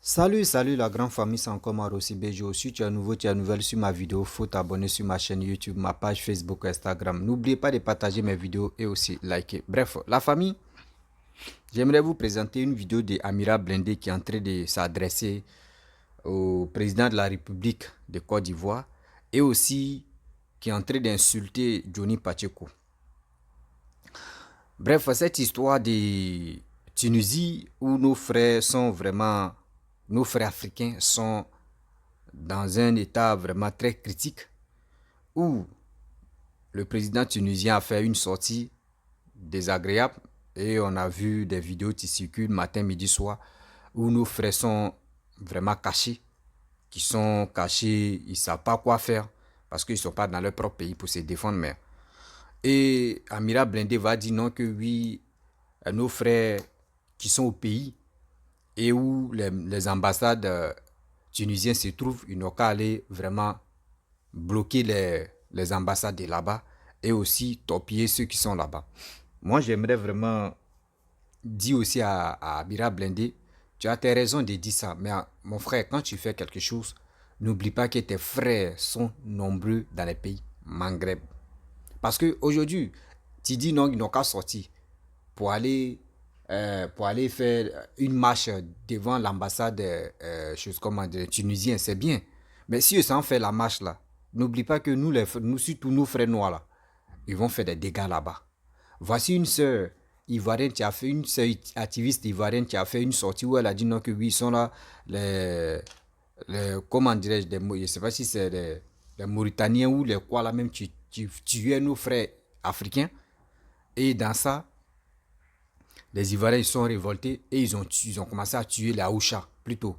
Salut la grande famille, c'est encore Marossi Bejo. Si tu es nouveau, tu es nouvelle sur ma vidéo, faut t'abonner sur ma chaîne YouTube, ma page Facebook, Instagram. N'oubliez pas de partager mes vidéos et aussi liker. Bref, la famille, j'aimerais vous présenter une vidéo d'Amira Blindé qui est en train de s'adresser au président de la République de Côte d'Ivoire et aussi qui est en train d'insulter Johnny Pacheco. Bref, cette histoire de Tunisie où nos frères africains sont dans un état vraiment très critique, où le président tunisien a fait une sortie désagréable et on a vu des vidéos qui circulent matin, midi, soir, où nos frères sont vraiment cachés, ils ne savent pas quoi faire parce qu'ils ne sont pas dans leur propre pays pour se défendre. Et Amira Blindé va dire non que oui, nos frères qui sont au pays et où les ambassades tunisiennes se trouvent, ils n'ont qu'à aller vraiment bloquer les ambassades de là-bas et aussi torpiller ceux qui sont là-bas. Moi, j'aimerais vraiment dire aussi à Amira Blindé, tu as tes raisons de dire ça, mais mon frère, quand tu fais quelque chose, n'oublie pas que tes frères sont nombreux dans les pays Maghreb. Parce qu'aujourd'hui, tu dis non, ils n'ont qu'à sortir pour aller faire une marche devant l'ambassade tunisien, c'est bien. Mais si ils ont fait la marche là, n'oublie pas que nous, surtout nos frères noirs là, ils vont faire des dégâts là-bas. Voici une sœur ivoirienne qui a fait, une sœur activiste ivoirienne qui a fait une sortie où elle a dit non que oui, ils sont là, comment dirais-je, je ne sais pas si c'est les Mauritaniens ou les quoi là même qui tuaient nos frères africains. Et dans ça, les Ivoiriens sont révoltés et ils ont commencé à tuer la Aoucha plutôt.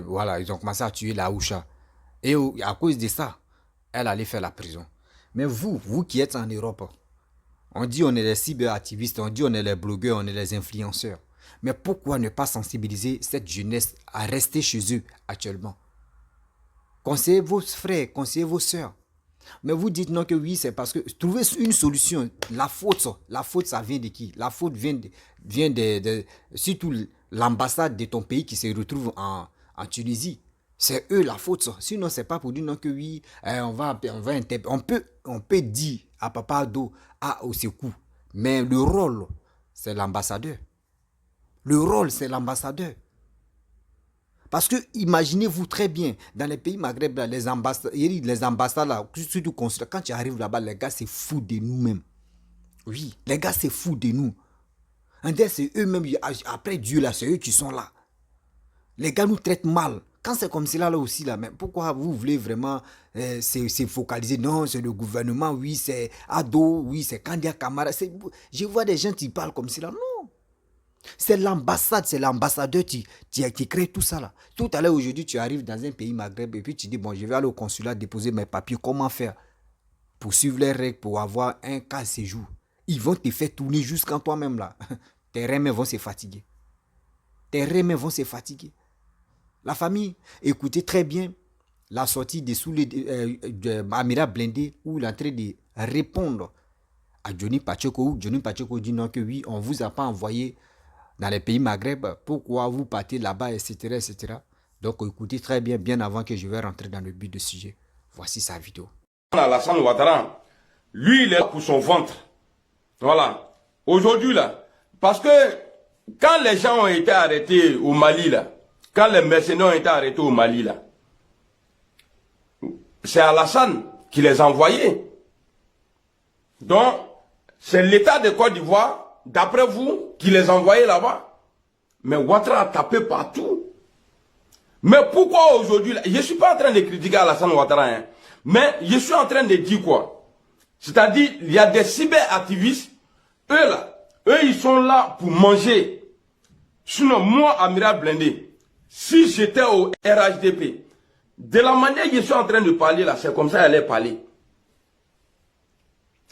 Voilà, ils ont commencé à tuer la Aoucha. Et à cause de ça, elle allait faire la prison. Mais vous qui êtes en Europe, on dit on est les cyberactivistes, on dit on est les blogueurs, on est les influenceurs. Mais pourquoi ne pas sensibiliser cette jeunesse à rester chez eux actuellement? Conseillez vos frères, conseillez vos sœurs. Mais vous dites non que oui, c'est parce que trouver une solution, la faute ça vient de qui? La faute vient de surtout l'ambassade de ton pays qui se retrouve en Tunisie. C'est eux la faute ça. Sinon, c'est pas pour dire non que oui, on peut dire à Papa Ado, au secours. Mais le rôle, c'est l'ambassadeur. Le rôle, c'est l'ambassadeur. Parce que imaginez-vous très bien, dans les pays Maghreb, les ambassades, là, surtout quand tu arrives là-bas, les gars, c'est fou de nous-mêmes. Oui, les gars, c'est fou de nous. C'est eux-mêmes, après Dieu, là, c'est eux qui sont là. Les gars nous traitent mal. Quand c'est comme cela là aussi, là, mais pourquoi vous voulez vraiment se focaliser? Non, c'est le gouvernement, oui, c'est Ado, oui, c'est Kandia Kamara. Je vois des gens qui parlent comme cela. Non. C'est l'ambassade, c'est l'ambassadeur qui crée tout ça là. Tout à l'heure aujourd'hui, tu arrives dans un pays Maghreb et puis tu dis, bon, je vais aller au consulat déposer mes papiers. Comment faire pour suivre les règles, pour avoir un cas de séjour? Ils vont te faire tourner jusqu'en toi-même là. Tes reins vont se fatiguer. Tes reins vont se fatiguer. La famille, écoutez très bien la sortie de Amira Blindé où il est en train de répondre à Johnny Pacheco. Où Johnny Pacheco dit non que oui, on ne vous a pas envoyé dans les pays Maghreb, pourquoi vous partez là-bas, etc., etc. Donc écoutez très bien, bien avant que je vais rentrer dans le but du sujet. Voici sa vidéo. Alassane Ouattara, lui, il est là pour son ventre. Voilà. Aujourd'hui, là, parce que quand les gens ont été arrêtés au Mali, là, quand les mercenaires ont été arrêtés au Mali, là, c'est Alassane qui les a envoyés. Donc, c'est l'État de Côte d'Ivoire, d'après vous, qui les a envoyés là-bas. Mais Ouattara a tapé partout. Mais pourquoi aujourd'hui, je ne suis pas en train de critiquer Alassane Ouattara, hein, mais je suis en train de dire quoi? C'est-à-dire, il y a des cyberactivistes, eux là, ils sont là pour manger. Sinon, moi, Amira Blindé, si j'étais au RHDP, de la manière que je suis en train de parler là, c'est comme ça qu'elle allait parler.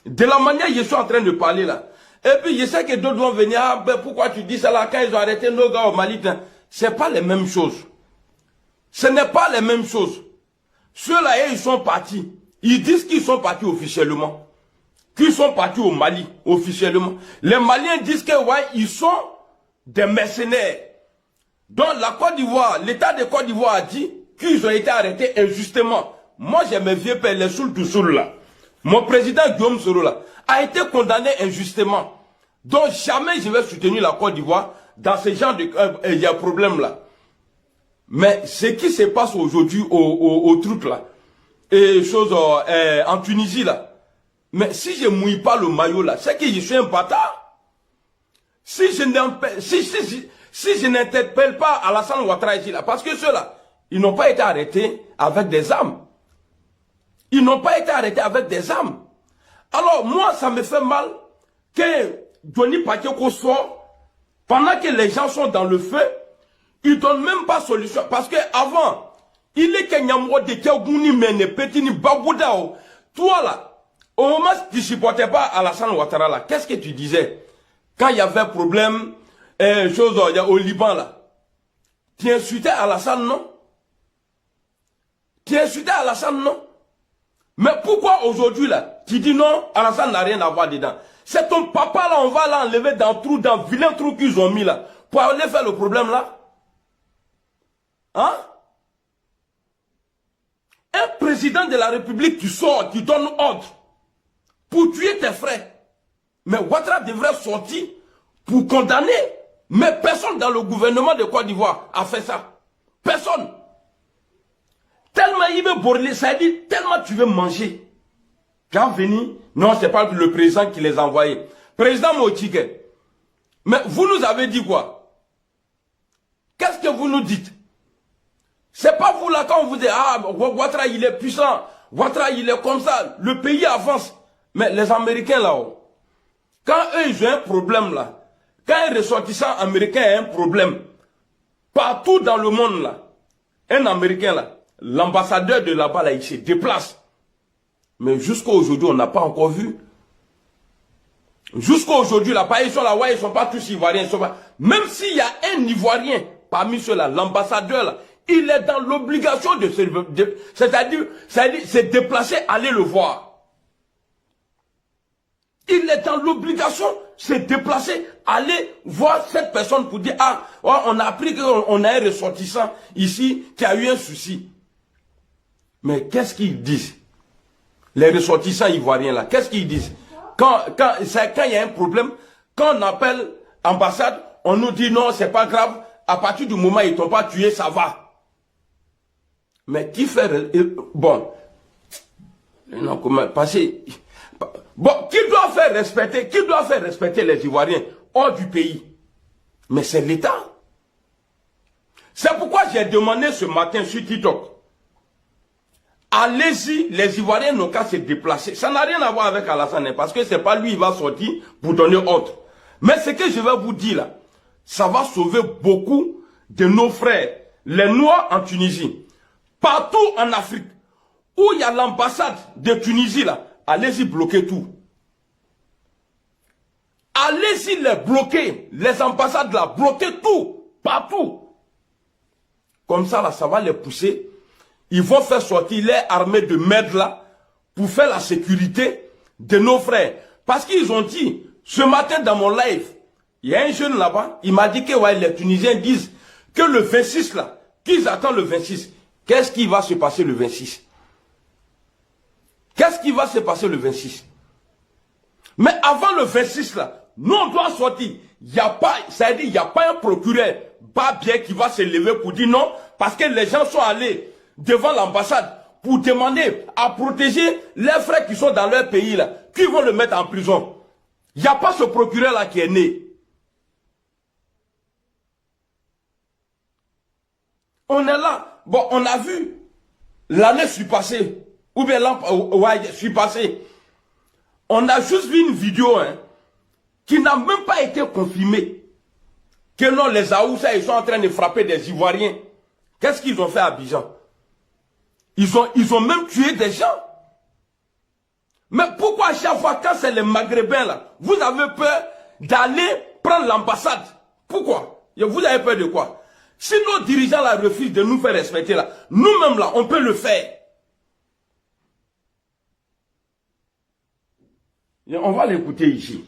De la manière que je suis en train de parler là. Et puis je sais que d'autres vont venir, pourquoi tu dis ça là, quand ils ont arrêté nos gars au Mali, c'est pas les mêmes choses. Ce n'est pas les mêmes choses. Ceux-là, ils sont partis. Ils disent qu'ils sont partis officiellement. Qu'ils sont partis au Mali, officiellement. Les Maliens disent que ouais, ils sont des mercenaires. Donc la Côte d'Ivoire, l'État de Côte d'Ivoire a dit qu'ils ont été arrêtés injustement. Moi j'ai mes vieux pères, les Soul tout Soul là. Mon président Guillaume Soro là a été condamné injustement. Donc jamais je vais soutenir la Côte d'Ivoire dans ce genre de problème là. Mais ce qui se passe aujourd'hui aux trucs là, et choses en Tunisie là, mais si je mouille pas le maillot là, c'est que je suis un bâtard. Si je n'interpelle pas Alassane Ouattara ici là, parce que ceux-là, ils n'ont pas été arrêtés avec des armes. Ils n'ont pas été arrêtés avec des armes. Alors moi, ça me fait mal que Johnny Pacheco sort, pendant que les gens sont dans le feu, ils ne donnent même pas solution. Parce que avant, il est Kenyamro de Kegouni Mene, Petini Bagoudao. Toi là, au moment où tu ne supportais pas Alassane Ouattara là, qu'est-ce que tu disais? Quand il y avait problème, au Liban là, tu insultais Alassane, non? Tu insultais Alassane, non? Mais pourquoi aujourd'hui là, tu dis non, Alassane n'a rien à voir dedans? C'est ton papa là, on va l'enlever dans le trou, dans le vilain trou qu'ils ont mis là, pour aller faire le problème là. Hein? Un président de la République qui sort, qui donne ordre pour tuer tes frères. Mais Ouattara devrait sortir pour condamner. Mais personne dans le gouvernement de Côte d'Ivoire a fait ça. Personne. Tellement il veut borler, ça dit tellement tu veux manger. Quand venir, non, c'est pas le président qui les a envoyés. Président Moïtike, mais vous nous avez dit quoi? Qu'est-ce que vous nous dites? C'est pas vous là quand on vous dit, ah, Ouattara il est puissant, Ouattara il est comme ça, le pays avance. Mais les Américains là-haut, quand eux ils ont un problème là, quand un ressortissant américain a un problème, partout dans le monde là, un Américain là, l'ambassadeur de là-bas là, il se déplace. Mais jusqu'à aujourd'hui, on n'a pas encore vu. Jusqu'à aujourd'hui, là, ils sont là, ouais, ils ne sont pas tous ivoiriens. Ils sont pas... Même s'il y a un ivoirien parmi ceux-là, l'ambassadeur là, il est dans l'obligation de se déplacer, aller le voir. Il est dans l'obligation de se déplacer, aller voir cette personne pour dire, ah, oh, on a appris qu'on a un ressortissant ici qui a eu un souci. Mais qu'est-ce qu'ils disent? Les ressortissants ivoiriens là, qu'est-ce qu'ils disent? Quand il y a un problème, quand on appelle ambassade, on nous dit non, c'est pas grave, à partir du moment où ils ne t'ont pas tué, ça va. Mais qui fait... Bon, non, comment passer... Bon, qui doit faire respecter les Ivoiriens hors du pays? Mais c'est l'État. C'est pourquoi j'ai demandé ce matin sur TikTok. Allez-y, les Ivoiriens n'ont qu'à se déplacer. Ça n'a rien à voir avec Alassane, parce que c'est pas lui qui va sortir pour donner ordre. Mais ce que je vais vous dire là, ça va sauver beaucoup de nos frères, les Noirs en Tunisie. Partout en Afrique, où il y a l'ambassade de Tunisie là, allez-y bloquer tout. Allez-y les bloquer, les ambassades là, bloquer tout, partout. Comme ça là, ça va les pousser. Ils vont faire sortir les armées de merde là pour faire la sécurité de nos frères. Parce qu'ils ont dit, ce matin dans mon live, il y a un jeune là-bas, il m'a dit que ouais, les Tunisiens disent que le 26 là, qu'ils attendent le 26. Qu'est-ce qui va se passer le 26? Qu'est-ce qui va se passer le 26? Mais avant le 26 là, nous on doit sortir. Il n'y a pas, ça veut dire, il n'y a pas un procureur pas bien qui va se lever pour dire non, parce que les gens sont allés devant l'ambassade pour demander à protéger les frères qui sont dans leur pays là, qui vont le mettre en prison. Il n'y a pas ce procureur là qui est né. On est là. Bon, on a vu l'année passée, ou bien l'année passée. On a juste vu une vidéo qui n'a même pas été confirmée. Que non, les Aoussa, ils sont en train de frapper des Ivoiriens. Qu'est-ce qu'ils ont fait à Abidjan? Ils ont même tué des gens. Mais pourquoi à chaque fois, quand c'est les Maghrébins là, vous avez peur d'aller prendre l'ambassade? Pourquoi? Vous avez peur de quoi? Si nos dirigeants là refusent de nous faire respecter là, nous-mêmes là, on peut le faire. Et on va l'écouter ici.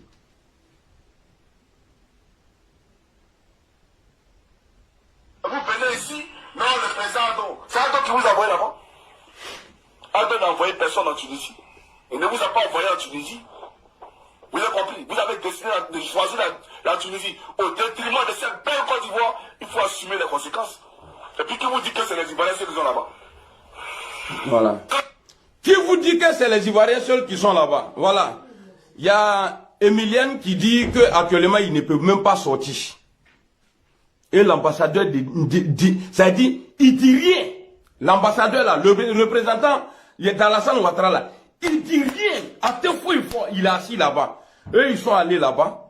qui vous a envoyé là-bas. Aden n'a envoyé personne en Tunisie. Il ne vous a pas envoyé en Tunisie. Vous avez compris? Vous avez décidé de choisir la Tunisie au détriment de cette belle Côte d'Ivoire. Il faut assumer les conséquences. Et puis qui vous dit que c'est les Ivoiriens qui sont là-bas? Voilà. Qui vous dit que c'est les Ivoiriens seuls qui sont là-bas? Voilà. Il y a Emilienne qui dit qu'actuellement, ils ne peuvent même pas sortir. Et l'ambassadeur ça dit, il dit rien. L'ambassadeur là, le représentant, d'Alassane Ouattara là, il dit rien. À tel fois, il est assis là-bas. Eux, ils sont allés là-bas.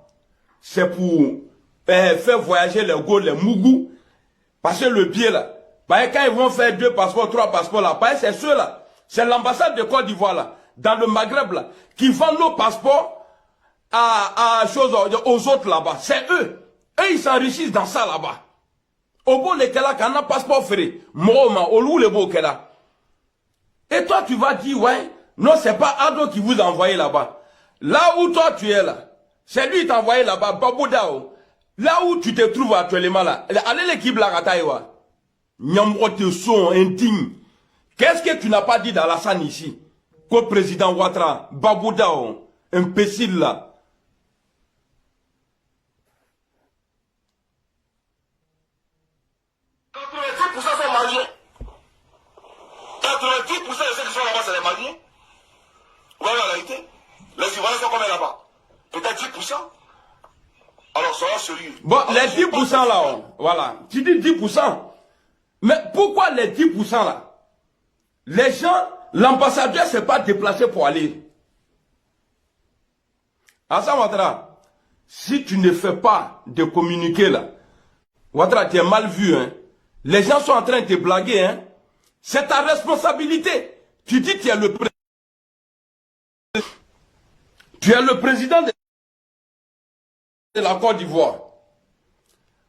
C'est pour faire voyager les Go, les Mougou. Parce que le billet là, quand ils vont faire 2 passeports, 3 passeports là, c'est ceux là. C'est l'ambassade de Côte d'Ivoire là, dans le Maghreb là, qui vend nos passeports aux autres là-bas. C'est eux. Eux, ils s'enrichissent dans ça là-bas. Au bout de là, quand on a passeport ferré, Mohoma, au loup le beau là. Et toi, tu vas dire, ouais, non, c'est pas Ado qui vous a envoyé là-bas. Là où toi, tu es là, c'est lui qui t'a envoyé là-bas, Baboudao. Là où tu te trouves actuellement là, allez l'équipe là, Rataïwa. Nyamro te son indigne. Qu'est-ce que tu n'as pas dit d'Alassane ici? Qu'au président Ouattara, Baboudao, imbécile là. 90% sont mariés. 90% de ceux qui sont là-bas, c'est les mariés. Vous voyez la réalité? Les Ivoiriens sont combien là-bas? Peut-être 10%. Alors, soyons sérieux. Bon, les 10% là, voilà. Tu dis 10%. Mais pourquoi les 10% là? Les gens, l'ambassadeur ne s'est pas déplacé pour aller. Alassane Ouattara, si tu ne fais pas de communiqué là, Ouattara, tu es mal vu, hein. Les gens sont en train de te blaguer, hein. C'est ta responsabilité. Tu dis que tu es le président. Tu es le président de la Côte d'Ivoire.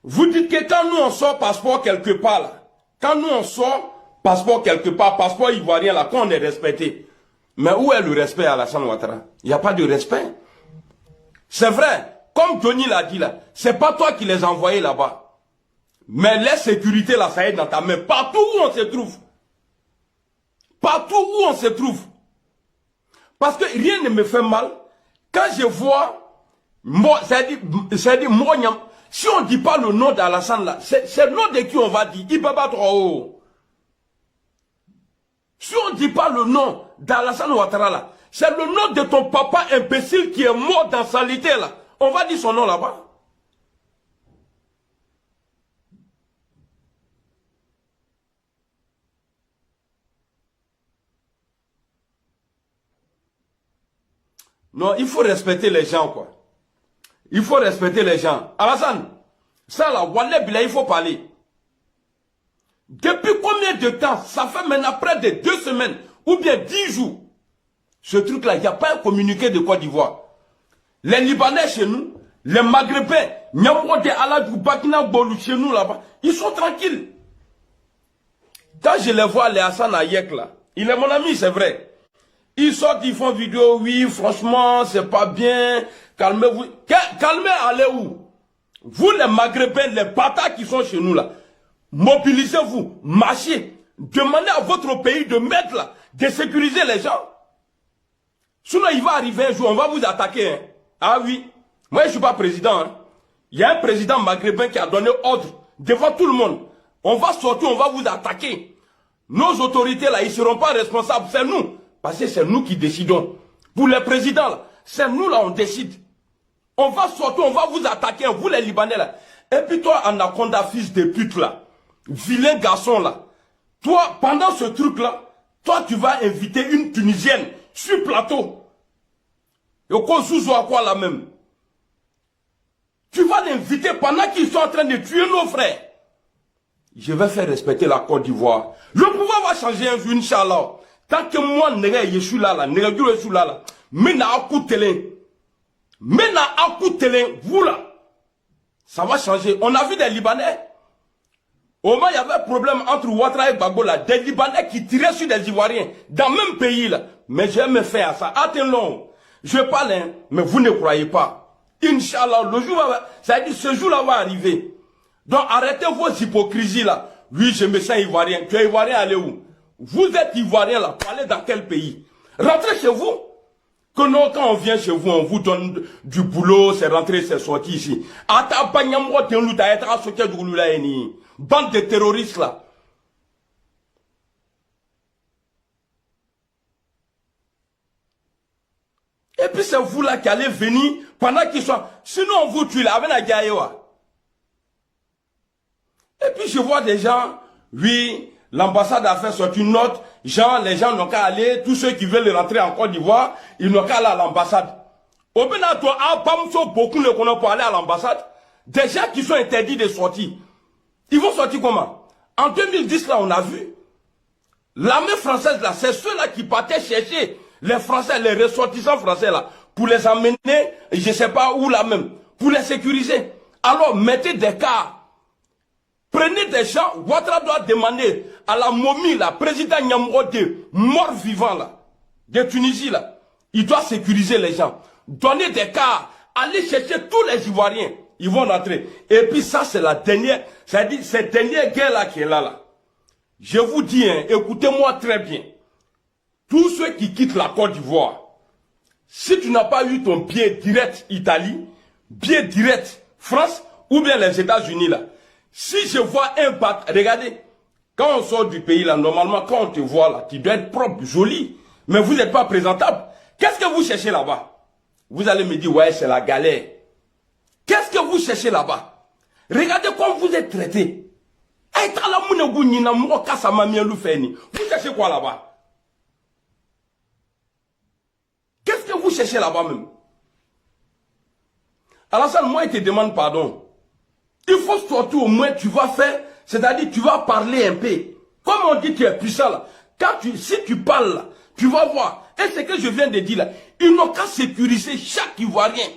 Vous dites que quand nous on sort passeport quelque part là, quand nous on sort passeport quelque part, passeport ivoirien là, quand on est respecté. Mais où est le respect à Alassane Ouattara? Il n'y a pas de respect. C'est vrai, comme Johnny l'a dit là, c'est pas toi qui les as envoyés là-bas. Mais les sécurités là, ça est dans ta main. Partout où on se trouve. Partout où on se trouve. Parce que rien ne me fait mal. Quand je vois, c'est-à-dire, si on ne dit pas le nom d'Alassane là, c'est le nom de qui on va dire. Ibaba Traoré. Si on ne dit pas le nom d'Alassane Ouattara là, c'est le nom de ton papa imbécile qui est mort dans sa salité là. On va dire son nom là-bas. Non, il faut respecter les gens, quoi. Il faut respecter les gens. Alassane, ça là, Wallah Bila, il faut parler. Depuis combien de temps? Ça fait maintenant près de 2 semaines, ou bien 10 jours. Ce truc-là, il n'y a pas un communiqué de Côte d'Ivoire. Les Libanais chez nous, les Maghrébins, Nyamrode, Aladou, Bakina, Bolou, chez nous là-bas, ils sont tranquilles. Quand je les vois, les Hassan Ayek là, il est mon ami, c'est vrai. Ils sortent, ils font vidéo, oui, franchement, c'est pas bien, calmez-vous. Calmez, allez où? Vous les Maghrébins, les bâtards qui sont chez nous là, mobilisez-vous, marchez, demandez à votre pays de mettre là, de sécuriser les gens. Sinon, il va arriver un jour, on va vous attaquer. Hein. Ah oui, moi je ne suis pas président. Hein. Il y a un président maghrébin qui a donné ordre devant tout le monde. On va sortir, on va vous attaquer. Nos autorités là, ils ne seront pas responsables, c'est nous. Parce que c'est nous qui décidons. Pour les présidents là, c'est nous là, on décide. On va sortir, on va vous attaquer, vous les Libanais là. Et puis toi, Anaconda, fils de pute là, vilain garçon là. Toi, pendant ce truc là, toi tu vas inviter une Tunisienne sur plateau. Et qu'on sous à quoi là même. Tu vas l'inviter pendant qu'ils sont en train de tuer nos frères. Je vais faire respecter la Côte d'Ivoire. Le pouvoir va changer un jour, Inch'Allah. Tant que moi, je suis là, je suis là, mais na aku télé. Mais na aku télé, vous là. Ça va changer. On a vu des Libanais. Au moins, il y avait un problème entre Ouattara et Gbagbo là. Des Libanais qui tiraient sur des Ivoiriens. Dans le même pays là. Mais je vais me faire ça. Attends-le. Je parle, hein, mais vous ne croyez pas. Inch'Allah, le jour va, ça veut dire ce jour-là va arriver. Donc arrêtez vos hypocrisies là. oui, je me sens ivoirien. Tu es ivoirien, allez où? Vous êtes ivoirien là, pour aller dans quel pays? Rentrez chez vous. Que non, quand on vient chez vous, on vous donne du boulot, c'est rentré, c'est sorti ici. Bande de terroristes là. Et puis c'est vous là qui allez venir pendant qu'ils sont... Sinon on vous tue là, avec la Gaïwa. Et puis je vois des gens, oui, l'ambassade a fait sortir une note, genre les gens n'ont qu'à aller, tous ceux qui veulent rentrer en Côte d'Ivoire, ils n'ont qu'à aller à l'ambassade. Au Benato, à Pamso, beaucoup ne connaissent pas aller à l'ambassade. Des gens qui sont interdits de sortir. Ils vont sortir comment? En 2010 là, on a vu. L'armée française là, c'est ceux-là qui partaient chercher les Français, les ressortissants français là, pour les emmener, je ne sais pas où là même, pour les sécuriser. Alors mettez des cas. Prenez des gens, Ouattara doit demander à la momie, là, président Nyamrote, mort vivant là, de Tunisie là, il doit sécuriser les gens. Donnez des cas, allez chercher tous les Ivoiriens, ils vont rentrer. Et puis ça c'est la dernière, c'est-à-dire cette dernière guerre là qui est là. Je vous dis, hein, écoutez-moi très bien. Tous ceux qui quittent la Côte d'Ivoire, si tu n'as pas eu ton pied direct Italie, pied direct France, ou bien les États-Unis là, si je vois un bat, regardez, quand on sort du pays là, normalement, quand on te voit là, tu dois être propre, joli, mais vous n'êtes pas présentable. Qu'est-ce que vous cherchez là-bas? Vous allez me dire, ouais, c'est la galère. Qu'est-ce que vous cherchez là-bas? Regardez comment vous êtes traité. Vous cherchez quoi là-bas? Qu'est-ce que vous cherchez là-bas même? Alassane, moi, il te demande pardon. Il faut surtout au moins, tu vas faire, c'est-à-dire tu vas parler un peu. Comme on dit, tu es puissant là. Si tu parles là, tu vas voir. Et ce que je viens de dire là, ils n'ont qu'à sécuriser chaque Ivoirien.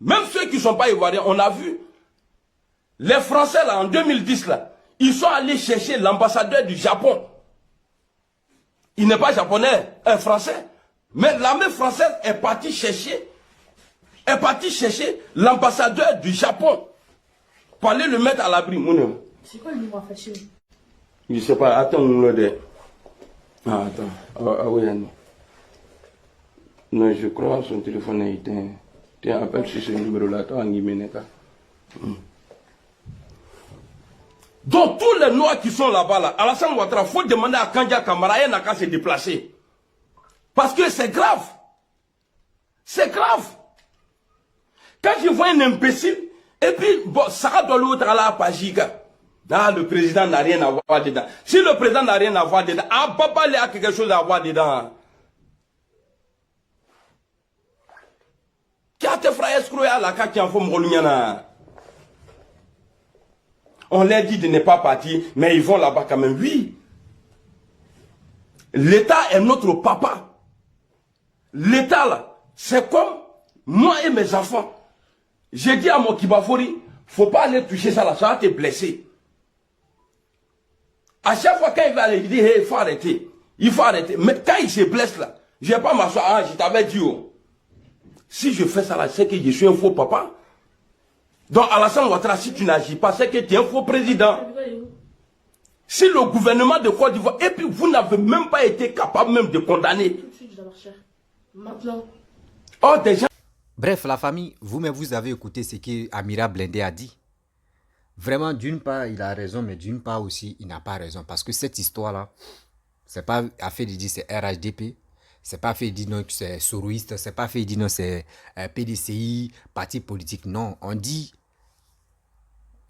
Même ceux qui ne sont pas Ivoiriens, on a vu. Les Français là, en 2010 là, ils sont allés chercher l'ambassadeur du Japon. Il n'est pas japonais, un Français. Mais l'armée française est partie chercher l'ambassadeur du Japon. Pour aller le mettre à l'abri. C'est quoi le numéro affiché? Je sais pas, attends, Ah, attends. Ah oui, non. Non, je crois que son téléphone est éteint. Tu appelles sur ce numéro-là, toi, en Guiméneka. Donc, tous les Noirs qui sont là-bas, là, Alassane Ouattara, il faut demander à Kandja Kamara, il n'a qu'à se déplacer. Parce que c'est grave. C'est grave. Quand je vois un imbécile, et puis, bon, ça doit l'autre à la Pajiga. Ah, le président n'a rien à voir dedans. Si le président n'a rien à voir dedans, ah, papa, il a quelque chose à voir dedans. Qui a tes frères escrocs à la carte qui en font m'rolunyana? On leur dit de ne pas partir, mais ils vont là-bas quand même. Oui. L'État est notre papa. L'État, là, c'est comme moi et mes enfants. J'ai dit à mon Kibafori, faut pas aller toucher ça là, ça va te blesser. À chaque fois quand il va aller, il dit, hey, il faut arrêter. Il faut arrêter. Mais quand il se blesse là, je vais pas m'asseoir, ah, je t'avais dit, oh. Si je fais ça là, c'est que je suis un faux papa. Donc Alassane Ouattara, si tu n'agis pas, c'est que tu es un faux président. Si le gouvernement de Côte d'Ivoire, et puis vous n'avez même pas été capable même de condamner. Tout de suite, je dois marcher. Maintenant. Oh, déjà. Bref, la famille, vous-même, vous avez écouté ce que Amira Blindé a dit. Vraiment, d'une part, il a raison, mais d'une part aussi, il n'a pas raison. Parce que cette histoire-là, c'est pas affaire de dire c'est RHDP, c'est pas fait de dire non que c'est soroïste, c'est pas fait de dire non c'est PDCI, parti politique. Non, on dit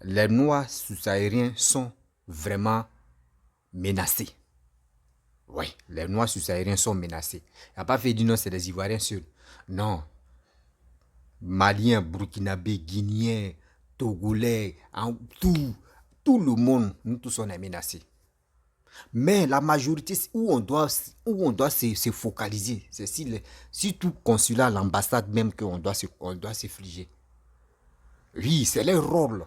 les Noirs sous-sahariens sont vraiment menacés. Oui, les Noirs sous-sahariens sont menacés. Il n'a pas fait de dire non c'est des Ivoiriens seuls. Non. Maliens, Burkinabés, Guinéens, Togolais, tout le monde, nous tous on est menacés. Mais la majorité, où on doit se focaliser, c'est si tout consulat, l'ambassade même qu'on doit se fliger. Oui, c'est leur rôle.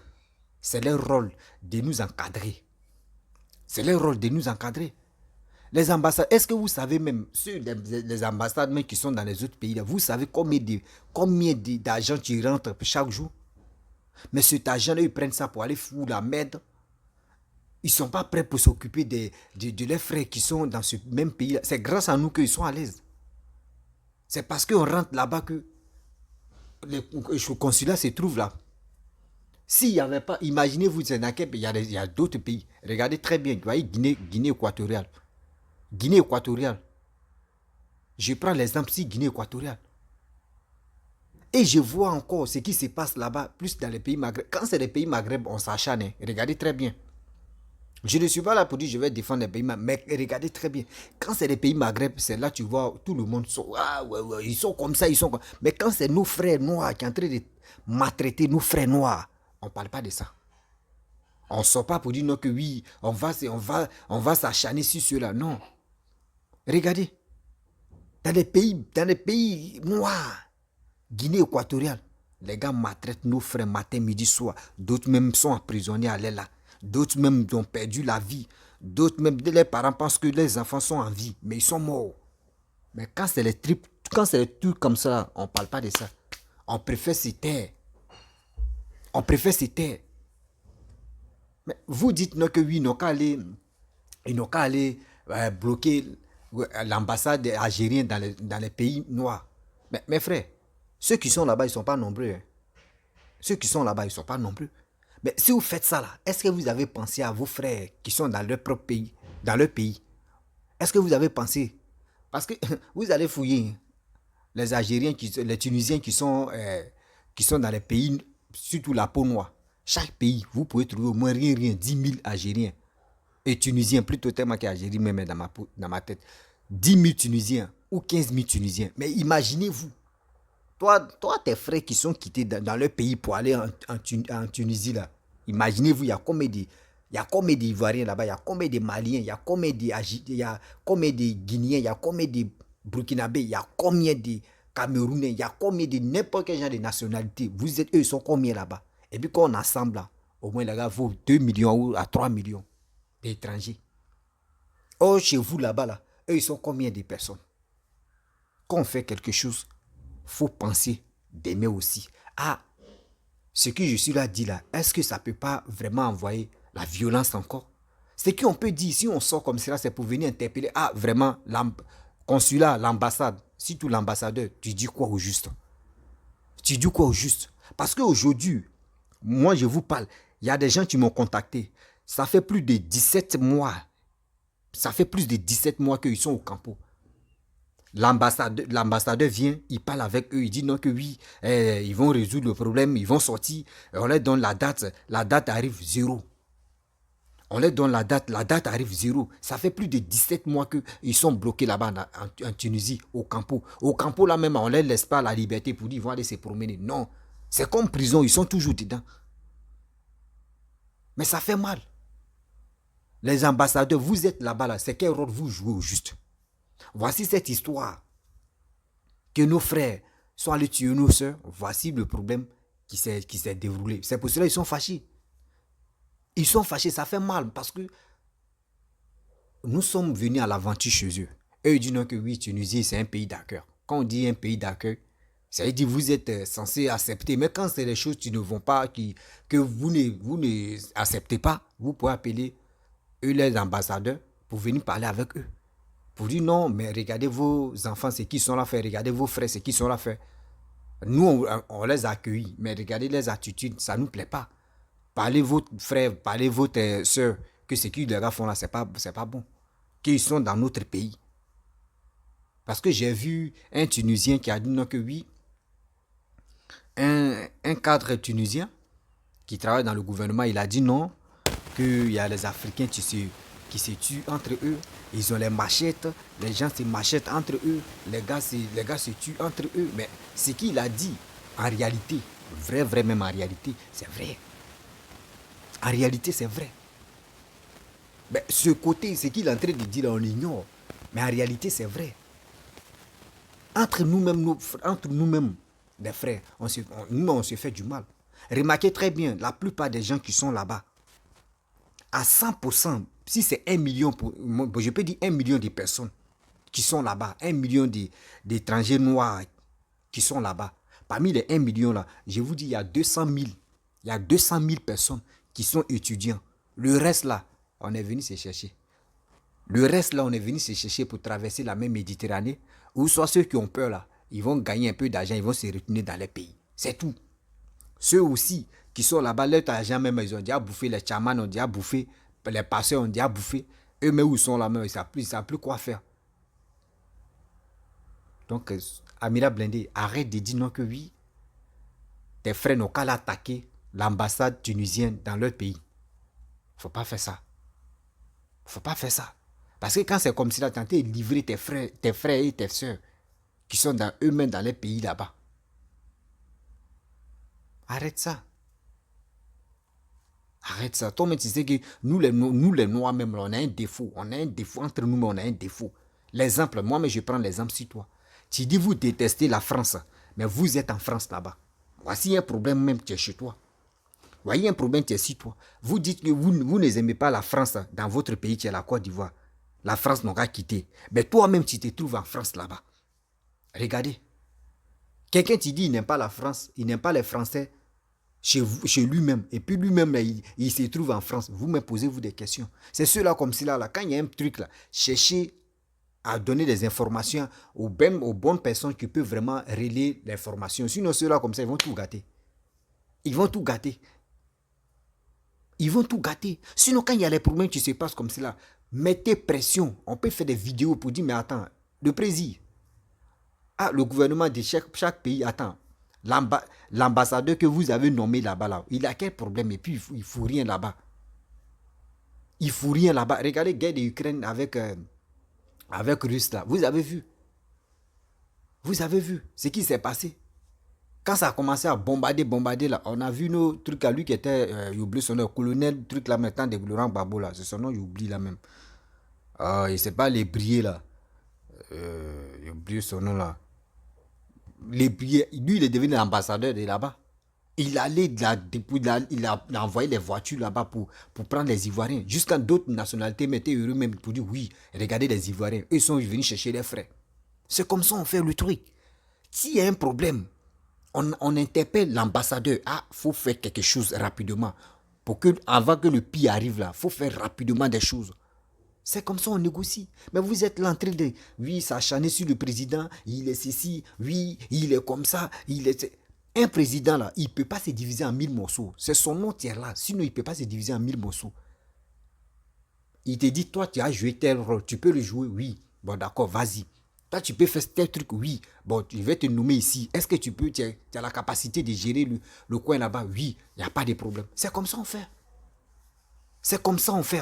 C'est leur rôle de nous encadrer. C'est leur rôle de nous encadrer. Les ambassades, est-ce que vous savez même, sur les ambassades même qui sont dans les autres pays, vous savez combien d'argent qui rentre chaque jour? Mais cet argent-là, ils prennent ça pour aller foutre la merde Ils ne sont pas prêts pour s'occuper de leurs frères qui sont dans ce même pays. C'est grâce à nous qu'ils sont à l'aise. C'est parce qu'on rentre là-bas que le consulat se trouve là. S'il n'y avait pas, imaginez-vous, c'est dans quel pays, il y a d'autres pays. Regardez très bien, vous voyez Guinée équatoriale. Guinée équatoriale. Je prends l'exemple ici, Guinée équatoriale. Et je vois encore ce qui se passe là-bas, plus dans les pays Maghreb. Quand c'est les pays Maghreb, on s'acharne. Regardez très bien. Je ne suis pas là pour dire que je vais défendre les pays Maghreb, mais regardez très bien. Quand c'est les pays Maghreb, c'est là tu vois tout le monde sont, ah ouais, ils sont comme ça, ils sont comme... Mais quand c'est nos frères noirs qui sont en train de maltraiter nos frères noirs, on ne parle pas de ça. On ne sort pas pour dire non que oui, on va s'acharner sur cela. Non. Regardez. Dans les pays noirs, Guinée équatoriale, les gars maltraitent nos frères matin, midi, soir. D'autres même sont emprisonnés à l'aile là. D'autres même ont perdu la vie. D'autres même, les parents pensent que les enfants sont en vie, mais ils sont morts. Mais quand c'est les trucs comme ça, on ne parle pas de ça. On préfère se taire. On préfère se taire. Mais vous dites non que oui, ils n'ont qu'à aller bloquer l'ambassade algérienne dans les pays noirs. Mais mes frères, ceux qui sont là-bas, ils ne sont pas nombreux. Hein. Ceux qui sont là-bas, ils ne sont pas nombreux. Mais si vous faites ça là, est-ce que vous avez pensé à vos frères qui sont dans leur propre pays, dans leur pays? Est-ce que vous avez pensé? Parce que vous allez fouiller les Algériens, les Tunisiens qui sont dans les pays, surtout la peau noire. Chaque pays, vous pouvez trouver au moins rien, 10 000 Algériens. Et Tunisiens, plutôt tellement qu'Algérie même dans ma tête. 10 000 Tunisiens ou 15 000 Tunisiens. Mais imaginez-vous, toi, tes frères qui sont quittés dans leur pays pour aller en Tunisie, là, imaginez-vous, il y a combien d'Ivoiriens là-bas, il y a combien de Maliens, il y a combien de Guinéens, il y a combien de Burkinabés, il y a combien de Camerounais, il y a combien de n'importe quel genre de nationalité. Eux, ils sont combien là-bas? Et puis quand on assemble là, au moins les gars vaut 2 millions ou à 3 millions d'étrangers. Oh, chez vous là-bas, là, eux, ils sont combien de personnes? Quand on fait quelque chose, il faut penser d'aimer aussi. Ah, ce que je suis là dit là, est-ce que ça ne peut pas vraiment envoyer la violence encore? C'est qu'on peut dire, si on sort comme cela, c'est pour venir interpeller. Ah, vraiment, consulat, l'ambassade, surtout l'ambassadeur, tu dis quoi au juste? Tu dis quoi au juste? Parce qu'aujourd'hui, moi je vous parle, il y a des gens qui m'ont contacté. Ça fait plus de 17 mois. Ça fait plus de 17 mois qu'ils sont au campo. L'ambassadeur vient, il parle avec eux, il dit non que oui, ils vont résoudre le problème, ils vont sortir, on leur donne la date arrive 0. On leur donne la date arrive 0. Ça fait plus de 17 mois qu'ils sont bloqués là-bas en Tunisie, au campo. Au campo là même, on ne leur laisse pas la liberté pour dire ils vont aller se promener. Non, c'est comme prison, ils sont toujours dedans. Mais ça fait mal. Les ambassadeurs, vous êtes là-bas, là, c'est quel rôle vous jouez au juste? Voici cette histoire. Que nos frères sont allés tuer nos soeurs. Voici le problème qui s'est déroulé. C'est pour cela qu'ils sont fâchés. Ils sont fâchés, ça fait mal parce que nous sommes venus à l'aventure chez eux. Eux ils disent non que oui, Tunisie, c'est un pays d'accueil. Quand on dit un pays d'accueil, ça veut dire que vous êtes censé accepter. Mais quand c'est des choses qui ne vont pas, que vous ne acceptez pas, vous pouvez appeler eux les ambassadeurs pour venir parler avec eux. Pour dire non, mais regardez vos enfants, c'est qui sont là faire. Regardez vos frères, c'est qui sont là faire. Nous, on les accueille, mais regardez les attitudes, ça ne nous plaît pas. Parlez votre frère, parlez votre soeur, que ce qu'ils les gars font là, c'est pas bon. Qu'ils sont dans notre pays. Parce que j'ai vu un Tunisien qui a dit non que oui, un cadre tunisien qui travaille dans le gouvernement, il a dit non, qu'il y a les Africains qui se tuent entre eux, ils ont les machettes, les gens se machettent entre eux, les gars se tuent entre eux. Mais ce qu'il a dit, en réalité, vrai même en réalité, c'est vrai. En réalité, c'est vrai. Mais ce côté, ce qu'il est en train de dire, on l'ignore. Mais en réalité, c'est vrai. Entre nous-mêmes, les frères, on se fait du mal. Remarquez très bien, la plupart des gens qui sont là-bas, à 100%, si c'est 1 million, je peux dire 1 million de personnes qui sont là-bas, 1 million d'étrangers noirs qui sont là-bas. Parmi les 1 million là, je vous dis, il y a 200 000 personnes qui sont étudiants. Le reste là, on est venu se chercher. Le reste, là, on est venu se chercher pour traverser la mer Méditerranée, ou soit ceux qui ont peur, là, ils vont gagner un peu d'argent, ils vont se retourner dans les pays. C'est tout. Ceux aussi qui sont là-bas, leur argent même, ils ont déjà bouffé, les chamans ont déjà bouffé, les passeurs ont déjà bouffé. Eux-mêmes, où ils sont là-bas, ils ne savent plus quoi faire. Donc, Amira Blindé, arrête de dire non que oui, tes frères n'ont qu'à l'attaquer l'ambassade tunisienne dans leur pays. Faut pas faire ça. Faut pas faire ça. Parce que quand c'est comme si tu as tenté de livrer tes frères et tes soeurs qui sont eux-mêmes dans les pays là-bas. Arrête ça. Arrête ça. Toi-même, tu sais que nous les Noirs, même, là, on a un défaut. On a un défaut. Entre nous, on a un défaut. L'exemple, moi, je prends l'exemple sur toi. Tu dis, vous détestez la France, mais vous êtes en France là-bas. Voici un problème même qui est chez toi. Voyez un problème qui est sur toi. Vous dites que vous n'aimez pas la France dans votre pays qui est la Côte d'Ivoire. La France n'a qu'à quitter. Mais toi-même, tu te trouves en France là-bas. Regardez. Quelqu'un qui dit qu'il n'aime pas la France, il n'aime pas les Français chez lui-même. Et puis lui-même, il se trouve en France. Vous me posez-vous des questions. C'est ceux-là comme cela. Là. Quand il y a un truc là, cherchez à donner des informations aux bonnes personnes qui peuvent vraiment relayer l'information. Sinon, ceux-là comme ça, ils vont tout gâter. Ils vont tout gâter. Ils vont tout gâter. Sinon, quand il y a les problèmes qui se passent comme cela, mettez pression. On peut faire des vidéos pour dire, mais attends, le président, le gouvernement de chaque pays, attends, l'ambassadeur que vous avez nommé là-bas, là, il a quel problème? Et puis, il ne fout rien là-bas. Il ne fout rien là-bas. Regardez la guerre de l'Ukraine avec Russie, là. Vous avez vu. Vous avez vu ce qui s'est passé. Quand ça a commencé à bombarder là, on a vu nos trucs à lui qui était, j'ai oublié son nom, colonel, truc là maintenant de Laurent Gbagbo là, c'est son nom, j'oublie là même. Il sait pas les brillés là. J'ai oublié son nom là. Les brillés, lui il est devenu l'ambassadeur de là-bas. Il allait il a envoyé les voitures là-bas pour prendre les Ivoiriens. Jusqu'à d'autres nationalités mettaient heureux même pour dire oui, regardez les Ivoiriens. Eux ils sont venus chercher les frais. C'est comme ça on fait le truc. S'il y a un problème, on interpelle l'ambassadeur. Faut faire quelque chose rapidement. Avant que le pire arrive là, faut faire rapidement des choses. C'est comme ça on négocie. Mais vous êtes là en train de... Oui, ça s'acharner sur le président. Il est ceci. Oui, il est comme ça. Un président là, il ne peut pas se diviser en 1000 morceaux. C'est son nom qui est là. Sinon, il ne peut pas se diviser en 1000 morceaux. Il te dit, toi, tu as joué tel rôle. Tu peux le jouer, oui. Bon, d'accord, vas-y. Toi, tu peux faire tel truc, oui. Bon, je vais te nommer ici. Est-ce que tu as la capacité de gérer le coin là-bas? Oui, il n'y a pas de problème. C'est comme ça on fait. C'est comme ça on fait.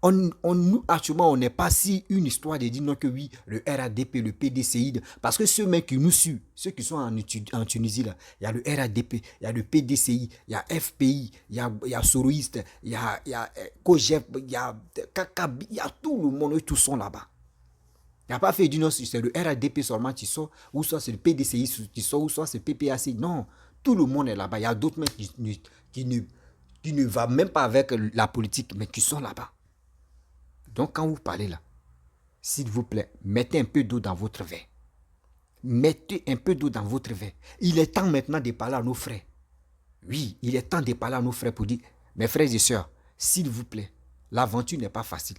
Nous, actuellement, on n'est pas si une histoire de dire non que oui, le RADP, le PDCI. Parce que ceux mecs qui nous suivent, ceux qui sont en Tunisie, là, il y a le RADP, il y a le PDCI, il y a FPI, il y a Soroiste, il y a COGEP, il y a KKB, il y a tout le monde, eux tous sont là-bas. Il n'y a pas fait du non, c'est le RADP seulement qui sort, ou soit c'est le PDCI qui sort, ou soit c'est le PPAC. Non, tout le monde est là-bas. Il y a d'autres mecs qui ne vont même pas avec la politique, mais qui sont là-bas. Donc, quand vous parlez là, s'il vous plaît, mettez un peu d'eau dans votre verre. Mettez un peu d'eau dans votre verre. Il est temps maintenant de parler à nos frères. Oui, il est temps de parler à nos frères pour dire, mes frères et sœurs, s'il vous plaît, l'aventure n'est pas facile.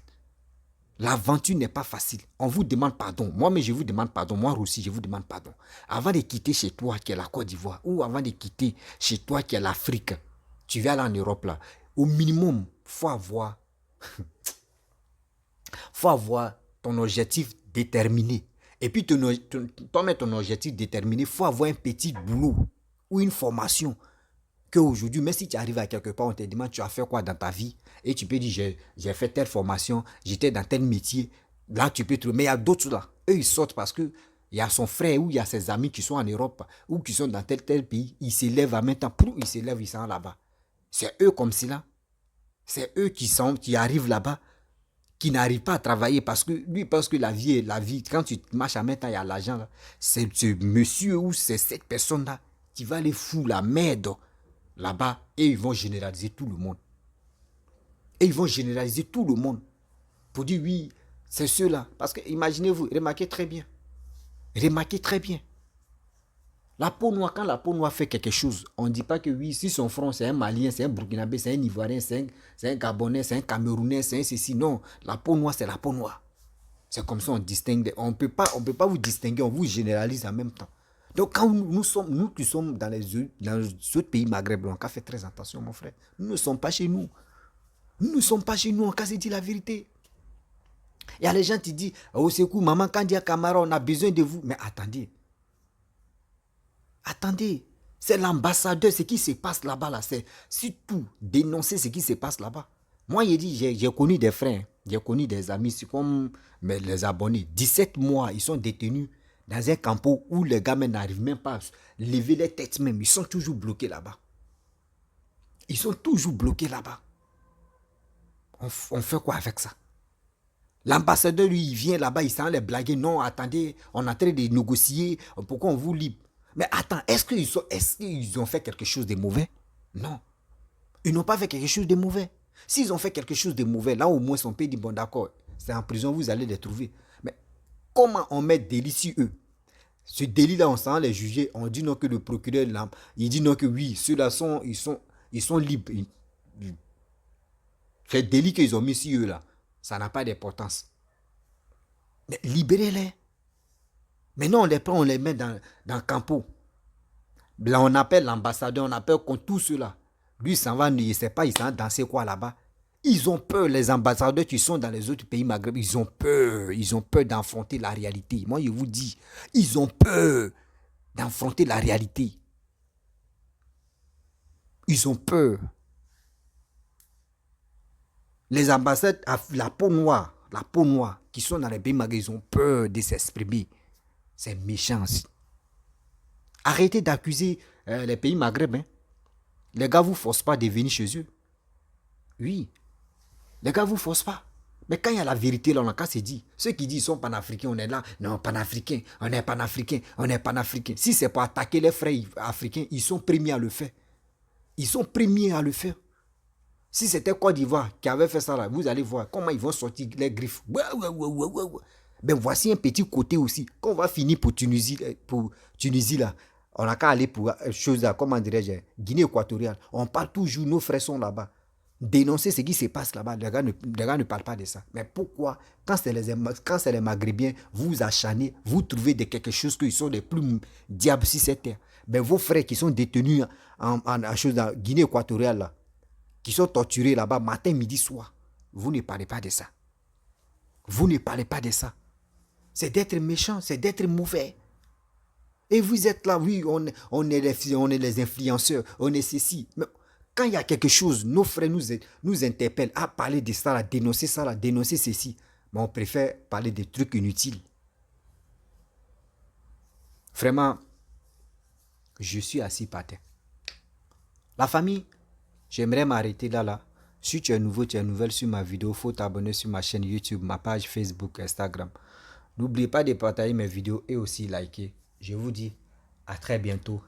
L'aventure n'est pas facile. On vous demande pardon. Moi-même, je vous demande pardon. Moi aussi, je vous demande pardon. Avant de quitter chez toi, qui est la Côte d'Ivoire, ou avant de quitter chez toi, qui est l'Afrique, tu vas aller en Europe là. Au minimum, faut avoir ton objectif déterminé. Et puis, toi-même, ton objectif déterminé, il faut avoir un petit boulot ou une formation. Qu'aujourd'hui, même si tu arrives à quelque part, on te demande tu as fait quoi dans ta vie. Et tu peux dire j'ai fait telle formation, j'étais dans tel métier. Là, tu peux trouver. Mais il y a d'autres là. Eux, ils sortent parce qu'il y a son frère ou il y a ses amis qui sont en Europe ou qui sont dans tel pays. Ils se lèvent en même temps. Ils se lèvent, ils sont là-bas. C'est eux comme cela. C'est eux qui arrivent là-bas, qui n'arrivent pas à travailler parce que lui pense que la vie est la vie. Quand tu marches en même temps, il y a l'argent là. C'est ce monsieur ou c'est cette personne-là qui va les foutre la merde là-bas et ils vont généraliser tout le monde. Et ils vont généraliser tout le monde pour dire oui, c'est ceux-là. Parce que imaginez-vous, remarquez très bien. La peau noire, quand la peau noire fait quelque chose, on ne dit pas que oui, si son front c'est un Malien, c'est un Burkinabé, c'est un Ivoirien, c'est un Gabonais, c'est un Camerounais, c'est un ceci. Non, la peau noire, c'est la peau noire. C'est comme ça on distingue. On peut pas vous distinguer, on vous généralise en même temps. Donc quand nous qui sommes dans les autres pays maghrébins, on a fait très attention mon frère. Nous ne sommes pas chez nous. Nous ne sommes pas chez nous, on a dit la vérité. Il y a les gens qui disent, oh c'est cool, maman, quand il y a Camara, on a besoin de vous. Mais attendez. Attendez, c'est l'ambassadeur, ce qui se passe là-bas, là, c'est surtout dénoncer ce qui se passe là-bas. Moi, j'ai connu des frères, j'ai connu des amis, c'est comme les abonnés. 17 mois, ils sont détenus dans un campo où les gamins n'arrivent même pas à lever les têtes même. Ils sont toujours bloqués là-bas. Ils sont toujours bloqués là-bas. On fait quoi avec ça? L'ambassadeur, lui, il vient là-bas, il s'en les blaguer. Non, attendez, on est en train de négocier. Pourquoi on vous libère? Mais attends, est-ce qu'ils ont fait quelque chose de mauvais? Non. Ils n'ont pas fait quelque chose de mauvais. S'ils ont fait quelque chose de mauvais, là au moins on peut dire, bon d'accord, c'est en prison, vous allez les trouver. Mais comment on met délit sur eux? Ce délit-là, on s'en les juger. On dit non que le procureur, là, il dit non que oui, ceux-là ils sont libres. Ce délit qu'ils ont mis sur eux là, ça n'a pas d'importance. Mais libérez-les. Maintenant, on les prend, on les met dans le campo. Là, on appelle l'ambassadeur, on appelle contre tout cela. Lui, s'en va, il ne sait pas, il s'en va danser quoi là-bas. Ils ont peur, les ambassadeurs qui sont dans les autres pays maghrébins, ils ont peur d'affronter la réalité. Moi, je vous dis, ils ont peur d'affronter la réalité. Ils ont peur. Les ambassadeurs, la peau noire, qui sont dans les pays maghrébins, ils ont peur de s'exprimer. C'est méchant aussi. Arrêtez d'accuser les pays maghrébins. Les gars ne vous forcent pas de venir chez eux. Oui. Les gars ne vous forcent pas. Mais quand il y a la vérité, là, on a qu'à se dire. Ceux qui disent qu'ils sont panafricains, on est là. Non, panafricains, on est panafricains, on est panafricains. Si c'est pour attaquer les frères africains, ils sont premiers à le faire. Ils sont premiers à le faire. Si c'était Côte d'Ivoire qui avait fait ça, là, vous allez voir comment ils vont sortir les griffes. Ben voici un petit côté aussi. Quand on va finir pour Tunisie là, on n'a qu'à aller pour chose là, comment dirais-je, Guinée équatoriale. On parle toujours, nos frères sont là-bas. Dénoncer ce qui se passe là-bas, les gars ne parlent pas de ça. Mais pourquoi, quand c'est les Maghrébins, vous vous acharnez, vous trouvez de quelque chose qu'ils sont les plus diables sur cette terre. Ben vos frères qui sont détenus en Guinée équatoriale là, qui sont torturés là-bas matin, midi, soir, vous ne parlez pas de ça. Vous ne parlez pas de ça. C'est d'être méchant, c'est d'être mauvais. Et vous êtes là, oui, on est les influenceurs, on est ceci. Mais quand il y a quelque chose, nos frères nous interpellent à parler de ça, à dénoncer ça, à dénoncer ceci. Mais on préfère parler des trucs inutiles. Vraiment, je suis assis par terre. La famille, j'aimerais m'arrêter là. Si tu es nouveau, tu es nouvelle sur ma vidéo, il faut t'abonner sur ma chaîne YouTube, ma page Facebook, Instagram. N'oubliez pas de partager mes vidéos et aussi liker. Je vous dis à très bientôt.